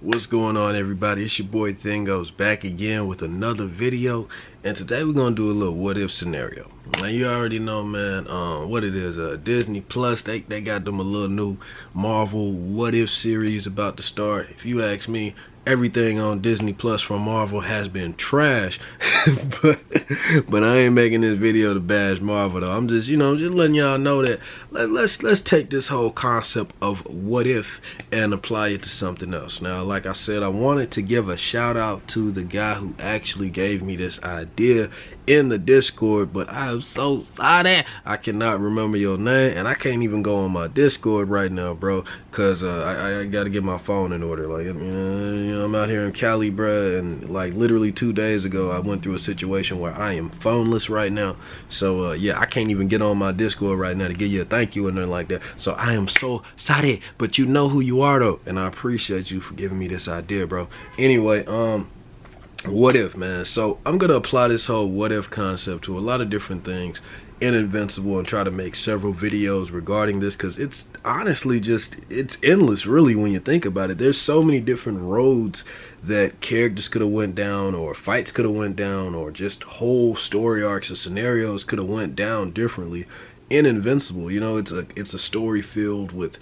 What's going on, everybody? It's your boy Thingos back again with another video, and today we're gonna do a little what if scenario. Now you already know, man, what it is. Disney Plus, they got them a little new Marvel what if series about to start. If you ask me, everything on Disney Plus from Marvel has been trash. but I ain't making this video to bash Marvel though. I'm just, just letting y'all know that let's take this whole concept of what if and apply it to something else. Now, like I said, I wanted to give a shout out to the guy who actually gave me this idea in the Discord, but I'm so sorry I cannot remember your name, and I can't even go on my Discord right now, bro, because I gotta get my phone in order. Like, I'm out here in Cali, bruh, and like literally 2 days ago I went through a situation where I am phoneless right now. So yeah, I can't even get on my Discord right now to give you a thank you or nothing like that. So I am so sorry, but you know who you are though, and I appreciate you for giving me this idea, bro. Anyway, what if, man? So I'm gonna apply this whole what if concept to a lot of different things in Invincible and try to make several videos regarding this, because it's honestly it's endless really when you think about it. There's so many different roads that characters could have went down, or fights could have went down, or just whole story arcs or scenarios could have went down differently in Invincible. It's a story filled with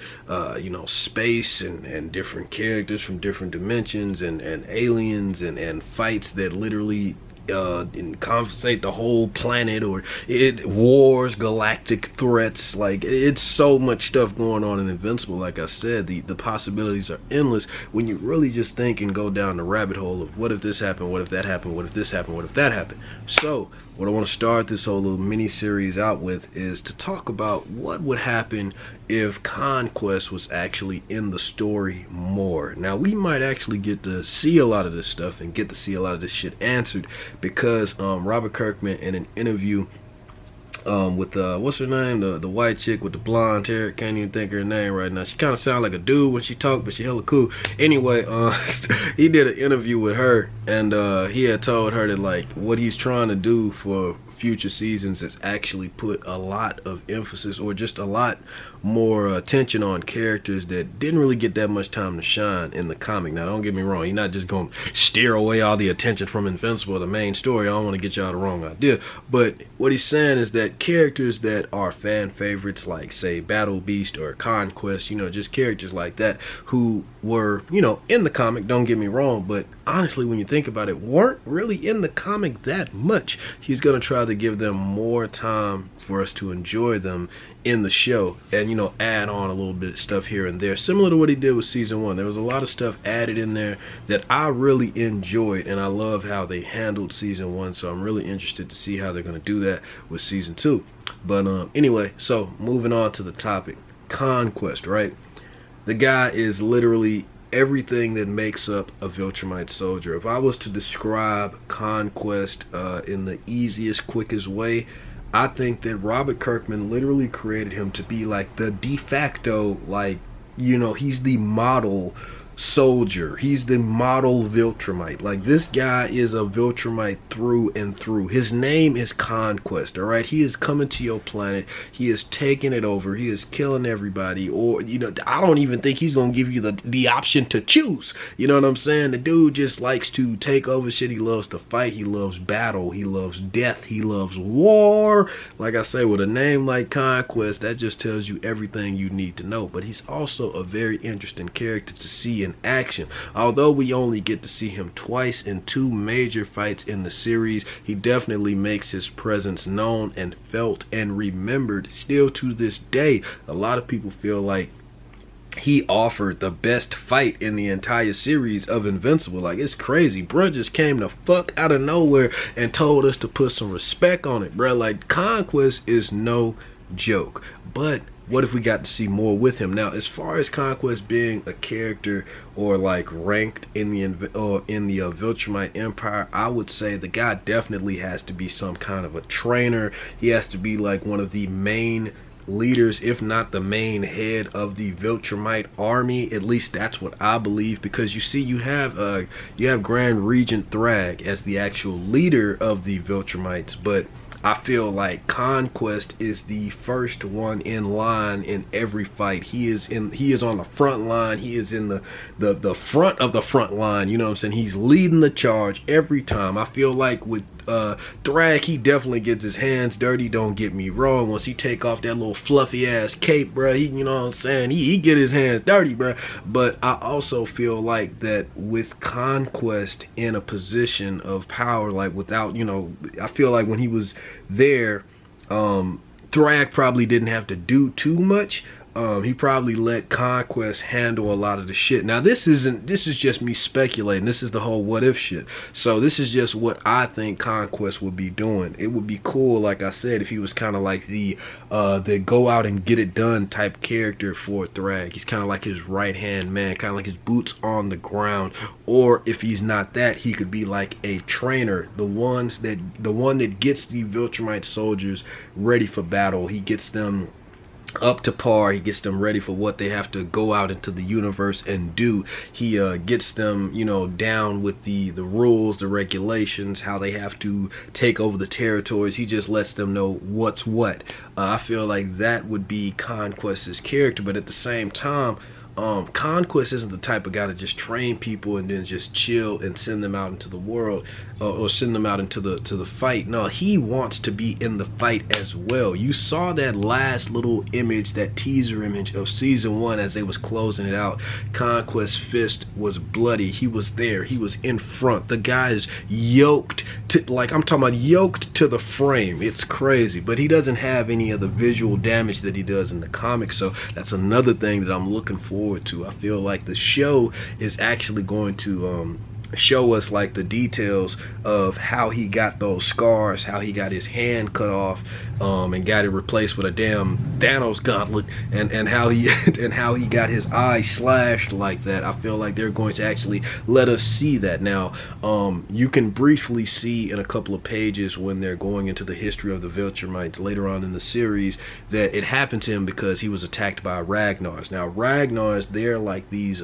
space and different characters from different dimensions and aliens and fights that literally compensate the whole planet, or wars, galactic threats. Like, it's so much stuff going on in Invincible. Like I said, the possibilities are endless when you really just think and go down the rabbit hole of what if this happened, what if that happened, what if this happened, what if that happened. So what I want to start this whole little mini series out with is to talk about what would happen if Conquest was actually in the story more. Now, we might actually get to see a lot of this stuff and get to see a lot of this shit answered, because Robert Kirkman, in an interview with what's her name, the white chick with the blonde hair, can't even think of her name right now. She kind of sounds like a dude when she talk, but she hella cool. Anyway, he did an interview with her, and he had told her that, like, what he's trying to do for future seasons is actually put a lot of emphasis, or just a lot more attention, on characters that didn't really get that much time to shine in the comic. Now, don't get me wrong, he's not just gonna steer away all the attention from Invincible, the main story. I don't want to get y'all the wrong idea, but what he's saying is that characters that are fan favorites, like say Battle Beast or Conquest, just characters like that who were in the comic, don't get me wrong, but honestly, when you think about it, weren't really in the comic that much. He's gonna try to give them more time for us to enjoy them in the show, and add on a little bit of stuff here and there, similar to what he did with season 1. There was a lot of stuff added in there that I really enjoyed, and I love how they handled season 1, so I'm really interested to see how they're going to do that with season 2. But anyway, so moving on to the topic, Conquest, right? The guy is literally everything that makes up a Viltrumite soldier. If I was to describe Conquest in the easiest, quickest way, I think that Robert Kirkman literally created him to be like the de facto, like, he's the model soldier. He's the model Viltrumite. Like, this guy is a Viltrumite through and through. His name is Conquest, all right? He is coming to your planet. He is taking it over. He is killing everybody. Or, I don't even think he's going to give you the option to choose. You know what I'm saying? The dude just likes to take over shit. He loves to fight. He loves battle. He loves death. He loves war. Like I say, with a name like Conquest, that just tells you everything you need to know. But he's also a very interesting character to see in action. Although we only get to see him twice in 2 major fights in the series, he definitely makes his presence known and felt and remembered still to this day. A lot of people feel like he offered the best fight in the entire series of Invincible. Like, it's crazy. Bruh just came the fuck out of nowhere and told us to put some respect on it, bruh. Like, Conquest is no joke. But what if we got to see more with him? Now, as far as Conquest being a character, or like ranked in the Viltrumite Empire, I would say the guy definitely has to be some kind of a trainer. He has to be like one of the main leaders, if not the main head of the Viltrumite army. At least that's what I believe, because you have Grand Regent Thrag as the actual leader of the Viltrumites, but I feel like Conquest is the first one in line in every fight. He is on the front line. He is in the front of the front line. You know what I'm saying? He's leading the charge every time. I feel like with Thrag, he definitely gets his hands dirty, don't get me wrong. Once he take off that little fluffy ass cape, bruh, he, you know what I'm saying, he get his hands dirty, bruh. But I also feel like that with Conquest in a position of power, like without, you know, I feel like when he was there, Thrag probably didn't have to do too much. He probably let Conquest handle a lot of the shit. Now this is just me speculating. This is the whole what if shit. So this is just what I think Conquest would be doing. It would be cool, like I said, if he was kind of like the go out and get it done type character for Thrag. He's kind of like his right hand man, kind of like his boots on the ground. Or if he's not that, he could be like a trainer, the one that gets the Viltrumite soldiers ready for battle. He gets them up to par. He gets them ready for what they have to go out into the universe and do. He gets them, you know, down with the rules, the regulations, how they have to take over the territories. He just lets them know what's what. I feel like that would be Conquest's character, but at the same time, Conquest isn't the type of guy to just train people and then just chill and send them out into the world, or send them out into the fight. No, he wants to be in the fight as well. You saw that last little image, that teaser image of season 1 as they was closing it out. Conquest's fist was bloody. He was there. He was in front. The guy is yoked to, like, I'm talking about yoked to the frame. It's crazy, but he doesn't have any of the visual damage that he does in the comics. So that's another thing that I'm looking forward to. I feel like the show is actually going to show us like the details of how he got those scars, how he got his hand cut off, and got it replaced with a damn Thanos gauntlet, and how he and how he got his eye slashed like that. I feel like they're going to actually let us see that. Now, you can briefly see in a couple of pages when they're going into the history of the Viltrumites later on in the series that it happened to him because he was attacked by Ragnars. Now, Ragnars, they're like these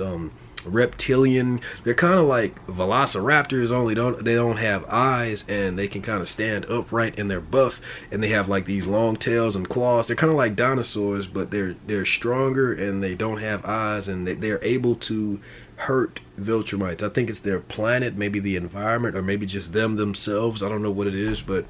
reptilian, they're kind of like velociraptors, only they don't have eyes, and they can kind of stand upright, and they're buff, and they have like these long tails and claws. They're kind of like dinosaurs, but they're stronger, and they don't have eyes, and they're able to hurt Viltrumites. I think it's their planet, maybe the environment, or maybe just them themselves. I don't know what it is, but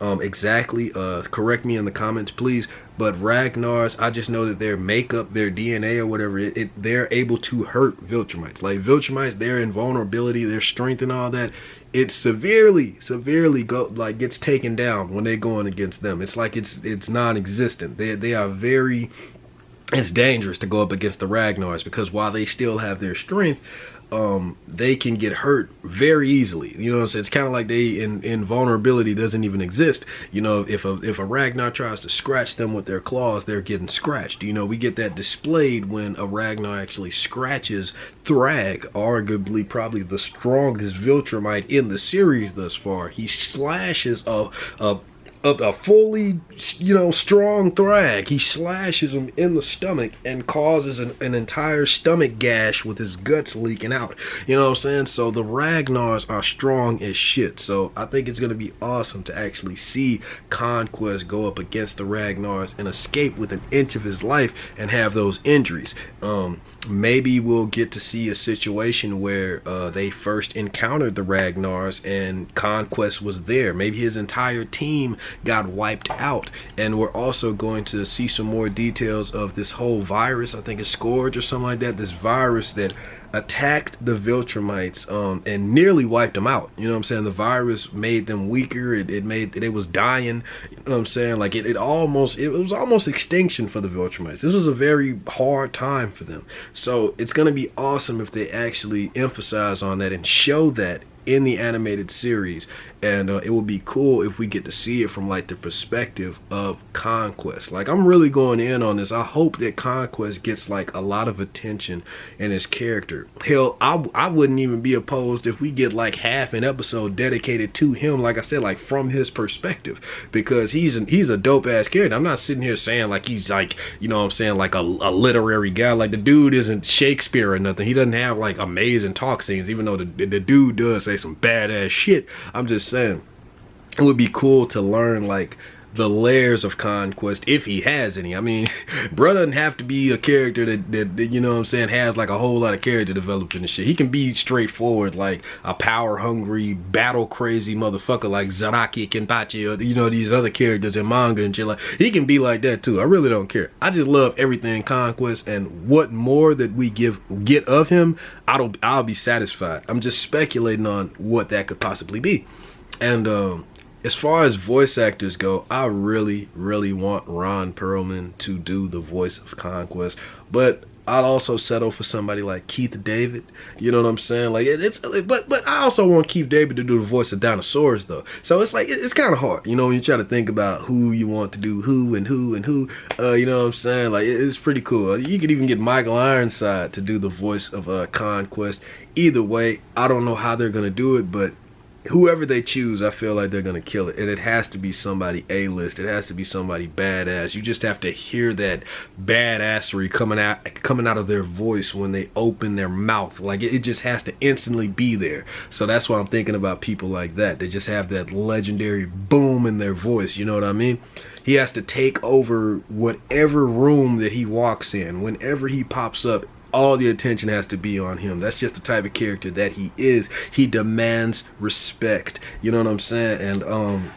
exactly, correct me in the comments please. But Ragnars, I just know that their makeup, their DNA or whatever, they're able to hurt Viltrumites. Like Viltrumites, their invulnerability, their strength and all that, it severely gets taken down when they're going against them. It's like it's non-existent. They are very, it's dangerous to go up against the Ragnars, because while they still have their strength, they can get hurt very easily. You know what I'm saying? It's kind of like invulnerability doesn't even exist. You know, if a Ragnar tries to scratch them with their claws, they're getting scratched. You know, we get that displayed when a Ragnar actually scratches Thrag, arguably probably the strongest Viltrumite in the series thus far. He slashes a fully, you know, strong Thrag. He slashes him in the stomach and causes an entire stomach gash with his guts leaking out. You know what I'm saying? So the Ragnars are strong as shit. So I think it's going to be awesome to actually see Conquest go up against the Ragnars and escape with an inch of his life and have those injuries. Maybe we'll get to see a situation where they first encountered the Ragnars and Conquest was there. Maybe his entire team got wiped out, and we're also going to see some more details of this whole virus. I think it's Scourge or something like that. This virus that attacked the Viltrumites and nearly wiped them out. You know what I'm saying? The virus made them weaker. It was dying. You know what I'm saying? Like it was almost extinction for the Viltrumites. This was a very hard time for them. So it's gonna be awesome if they actually emphasize on that and show that in the animated series, and it will be cool if we get to see it from like the perspective of Conquest. Like, I'm really going in on this. I hope that Conquest gets like a lot of attention in his character. Hell, I wouldn't even be opposed if we get like half an episode dedicated to him, like I said, like from his perspective, because he's a dope ass character. I'm not sitting here saying like he's like, you know what I'm saying, like a literary guy. Like, the dude isn't Shakespeare or nothing. He doesn't have like amazing talk scenes, even though the dude does say some badass shit. I'm just saying, it would be cool to learn like the layers of Conquest, if he has any. I mean, bro doesn't have to be a character that you know what I'm saying, has like a whole lot of character development and shit. He can be straightforward, like a power hungry, battle crazy motherfucker like Zaraki Kenpachi, or you know, these other characters in manga and shit. Like, he can be like that too. I really don't care. I just love everything Conquest, and what more that we get of him, I'll be satisfied. I'm just speculating on what that could possibly be. And as far as voice actors go, I really want Ron Perlman to do the voice of Conquest, but I'd also settle for somebody like Keith David. You know what I'm saying? Like, but I also want Keith David to do the voice of Dinosaurs though. So it's like, it's kind of hard, you know, when you try to think about who you want to do who and who and who. You know what I'm saying? Like, it's pretty cool. You could even get Michael Ironside to do the voice of Conquest. Either way, I don't know how they're gonna do it, but whoever they choose, I feel like they're gonna kill it. And it has to be somebody A-list. It has to be somebody badass. You just have to hear that badassery coming out of their voice when they open their mouth. Like, it just has to instantly be there. So that's why I'm thinking about people like that. They just have that legendary boom in their voice. You know what I mean? He has to take over whatever room that he walks in. Whenever he pops up, all the attention has to be on him. That's just the type of character that he is. He demands respect. You know what I'm saying? And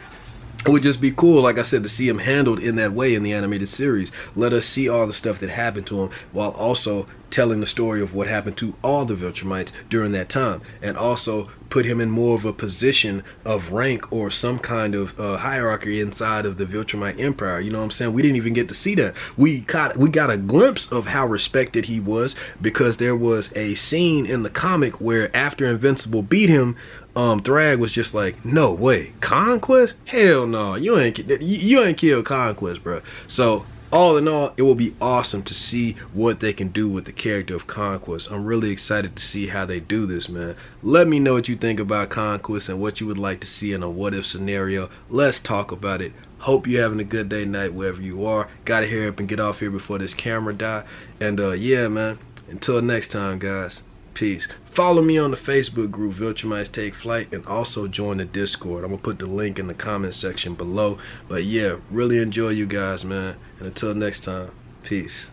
it would just be cool, like I said, to see him handled in that way in the animated series. Let us see all the stuff that happened to him, while also telling the story of what happened to all the Viltrumites during that time, and also put him in more of a position of rank or some kind of hierarchy inside of the Viltrumite Empire. You know what I'm saying? We didn't even get to see that. We got a glimpse of how respected he was, because there was a scene in the comic where after Invincible beat him, Thrag was just like, no way, Conquest? Hell no, you ain't killed Conquest, bro. So all in all, it will be awesome to see what they can do with the character of Conquest. I'm really excited to see how they do this, man. Let me know what you think about Conquest and what you would like to see in a what if scenario. Let's talk about it. Hope you're having a good day, night, wherever you are. Gotta hurry up and get off here before this camera die. And yeah, man, until next time, guys. Peace. Follow me on the Facebook group, Viltrumites Take Flight, and also join the Discord. I'm going to put the link in the comment section below. But yeah, really enjoy you guys, man. And until next time, peace.